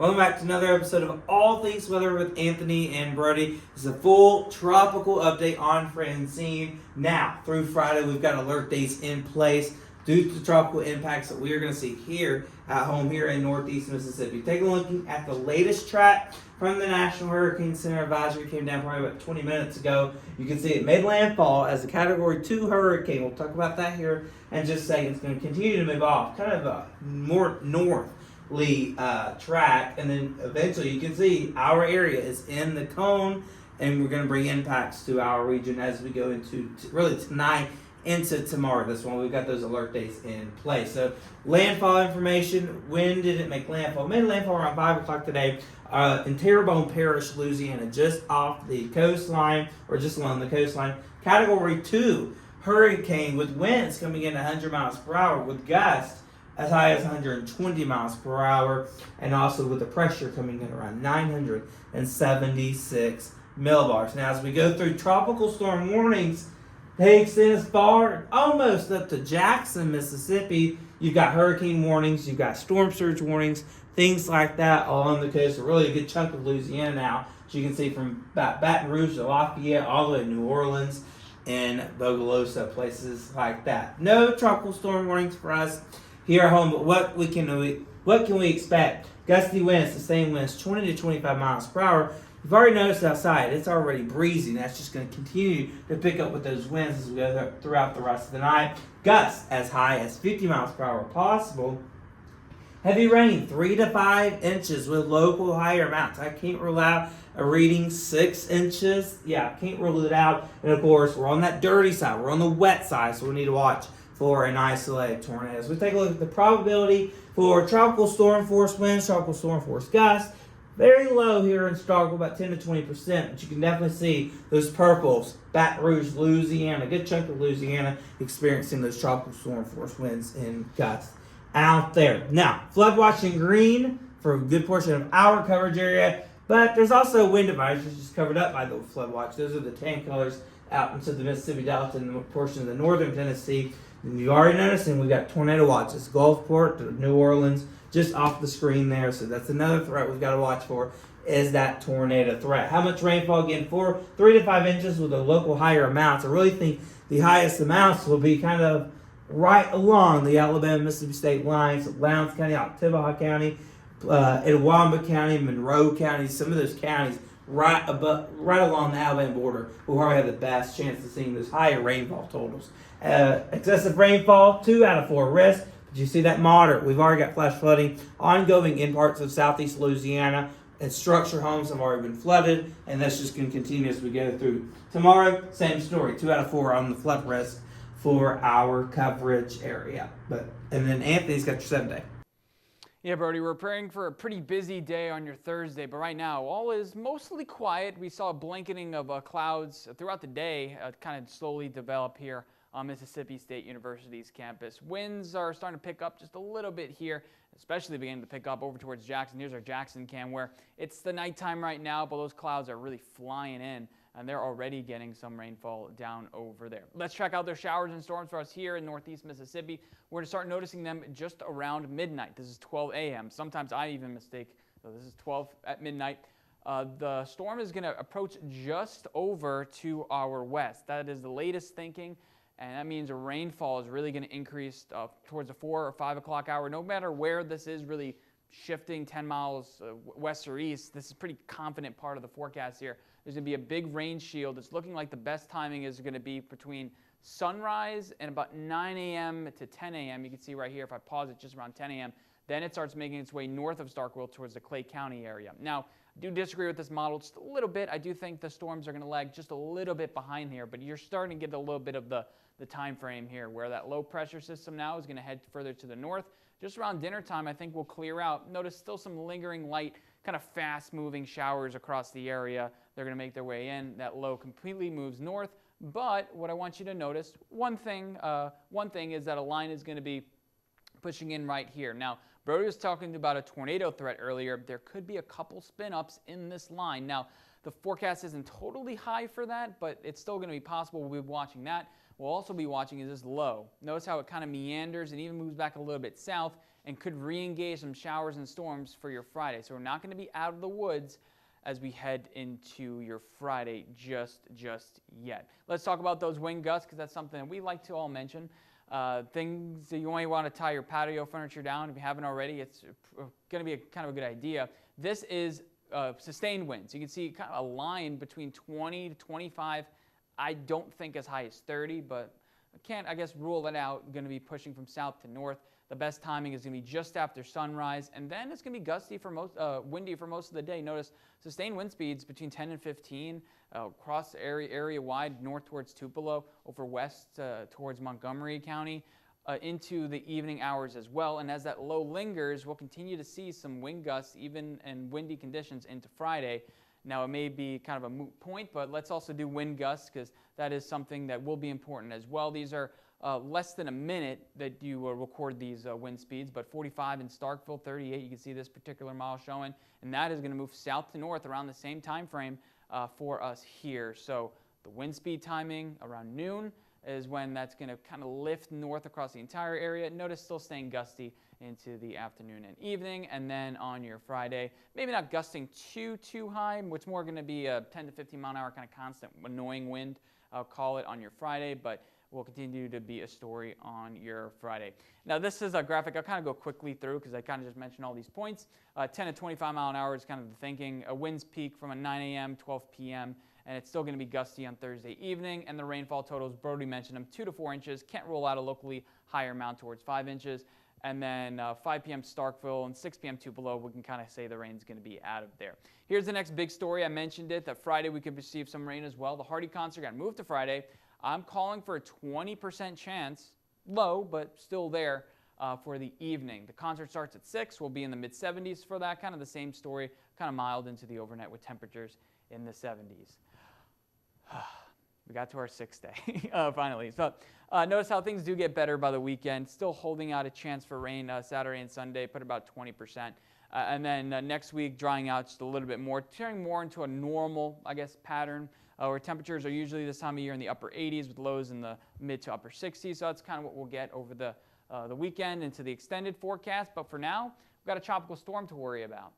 Welcome back to another episode of All Things Weather with Anthony and Brody. This is a full tropical update on Francine. Now, through Friday, we've got alert days in place due to the tropical impacts that we are going to see here at home here in northeast Mississippi. Take a look at the latest track from the National Hurricane Center advisory. Came down probably about 20 minutes ago. You can see it made landfall as a Category 2 hurricane. We'll talk about that here in just a second. It's going to continue to move off, kind of a more north track, and then eventually you can see our area is in the cone, and we're going to bring impacts to our region as we go into really tonight into tomorrow. This one we've got those alert days in place. So landfall information. When did it make landfall? It made landfall around 5 o'clock today in Terrebonne Parish, Louisiana, just off the coastline, or just along the coastline. Category 2 hurricane with winds coming in 100 miles per hour with gusts as high as 120 miles per hour, and also with the pressure coming in around 976 millibars. Now, as we go through tropical storm warnings, they extend as far almost up to Jackson, Mississippi. You've got hurricane warnings, you've got storm surge warnings, things like that along the coast. A really good chunk of Louisiana now, as you can see, from Baton Rouge to Lafayette, all the way to New Orleans and Bogalusa, places like that. No tropical storm warnings for us here at home, but what can we expect? Gusty winds, sustained winds, 20 to 25 miles per hour. You've already noticed outside, it's already breezy. That's just going to continue to pick up with those winds as we go throughout the rest of the night. Gusts as high as 50 miles per hour possible. Heavy rain, 3 to 5 inches with local higher amounts. I can't rule out a reading 6 inches. Yeah, can't rule it out. And of course, we're on that dirty side. We're on the wet side, so we need to watch for an isolated tornado. As we take a look at the probability for tropical storm force winds, tropical storm force gusts, very low here in Starkville, about 10 to 20%, but you can definitely see those purples. Baton Rouge, Louisiana, a good chunk of Louisiana experiencing those tropical storm force winds and gusts out there. Now, flood watch in green for a good portion of our coverage area, but there's also wind advisories just covered up by the flood watch. Those are the tan colors out into the Mississippi Delta and the portion of the northern Tennessee. And you've already noticed, and we've got tornado watches, Gulfport to New Orleans, just off the screen there. So that's another threat we've got to watch for, is that tornado threat. How much rainfall? Again, 3 to 5 inches with the local higher amounts. I really think the highest amounts will be kind of right along the Alabama-Mississippi state lines, Lowndes County, Oktibbeha County, Itawamba County, Monroe County, some of those counties right along the Alabama border will probably have the best chance of seeing those higher rainfall totals. Excessive rainfall, 2 out of 4 risk. But you see that moderate. We've already got flash flooding ongoing in parts of southeast Louisiana, and structure homes have already been flooded, and that's just going to continue as we go through. Tomorrow, same story, 2 out of 4 on the flood risk for our coverage area. And then Anthony's got your 7-day. Yeah, Brody, we're preparing for a pretty busy day on your Thursday, but right now all is mostly quiet. We saw a blanketing of clouds throughout the day kind of slowly develop here on Mississippi State University's campus. Winds are starting to pick up just a little bit here, especially beginning to pick up over towards Jackson. Here's our Jackson cam, where it's the nighttime right now, but those clouds are really flying in, and they're already getting some rainfall down over there. Let's check out their showers and storms for us here in northeast Mississippi. We're going to start noticing them just around midnight. This is 12 a.m. Sometimes I even mistake, so this is 12 at midnight. The storm is going to approach just over to our west. That is the latest thinking, and that means rainfall is really going to increase towards the 4 or 5 o'clock hour. No matter where this is really shifting 10 miles west or east, this is a pretty confident part of the forecast here. There's going to be a big rain shield. It's looking like the best timing is going to be between sunrise and about 9 a.m. to 10 a.m. You can see right here, if I pause it just around 10 a.m., then it starts making its way north of Starkville towards the Clay County area. Now, I do disagree with this model just a little bit. I do think the storms are going to lag just a little bit behind here, but you're starting to get a little bit of the time frame here, where that low pressure system now is going to head further to the north. Just around dinner time, I think we'll clear out. Notice still some lingering light, kind of fast-moving showers across the area. They're going to make their way in. That low completely moves north. But what I want you to notice, one thing is that a line is going to be pushing in right here. Now, Brody was talking about a tornado threat earlier. There could be a couple spin-ups in this line. Now, the forecast isn't totally high for that, but it's still going to be possible. We'll be watching that. We'll also be watching is this low. Notice how it kind of meanders and even moves back a little bit south. and could re-engage some showers and storms for your Friday. So we're not going to be out of the woods as we head into your Friday just yet. Let's talk about those wind gusts, because that's something that we like to all mention. Things that you might want to tie your patio furniture down. If you haven't already, it's going to be kind of a good idea. This is sustained winds. You can see kind of a line between 20 to 25. I don't think as high as 30, but I can't, I guess, rule it out. Going to be pushing from south to north. The best timing is going to be just after sunrise, and then it's going to be gusty for most, windy for most of the day. Notice sustained wind speeds between 10 and 15 across the area wide, north towards Tupelo, over west towards Montgomery County, into the evening hours as well. And as that low lingers, we'll continue to see some wind gusts, even in windy conditions, into Friday. Now, it may be kind of a moot point, but let's also do wind gusts, because that is something that will be important as well. These are less than a minute that you record these wind speeds, but 45 in Starkville, 38, you can see this particular model showing, and that is going to move south to north around the same time frame for us here. So the wind speed timing around noon is when that's going to kind of lift north across the entire area. Notice still staying gusty into the afternoon and evening, and then on your Friday, maybe not gusting too high. It's more going to be a 10 to 15 mile an hour kind of constant annoying wind, I'll call it, on your Friday, but will continue to be a story on your Friday. Now, this is a graphic I'll kind of go quickly through, because I kind of just mentioned all these points. 10 to 25 mile an hour is kind of the thinking. A winds peak from a 9 a.m., 12 p.m., and it's still going to be gusty on Thursday evening. And the rainfall totals, Brody mentioned them, 2 to 4 inches. Can't rule out a locally higher amount towards 5 inches. And then 5 p.m. Starkville and 6 p.m. Tupelo, we can kind of say the rain's going to be out of there. Here's the next big story. I mentioned it, that Friday we could receive some rain as well. The Hardy concert got moved to Friday. I'm calling for a 20% chance, low, but still there, for the evening. The concert starts at 6. We'll be in the mid-70s for that. Kind of the same story, kind of mild into the overnight with temperatures in the 70s. We got to our 6th day, finally. So notice how things do get better by the weekend. Still holding out a chance for rain Saturday and Sunday, put about 20%. And then next week, drying out just a little bit more, turning more into a normal, I guess, pattern, where temperatures are usually this time of year in the upper 80s with lows in the mid to upper 60s. So that's kind of what we'll get over the weekend into the extended forecast. But for now, we've got a tropical storm to worry about.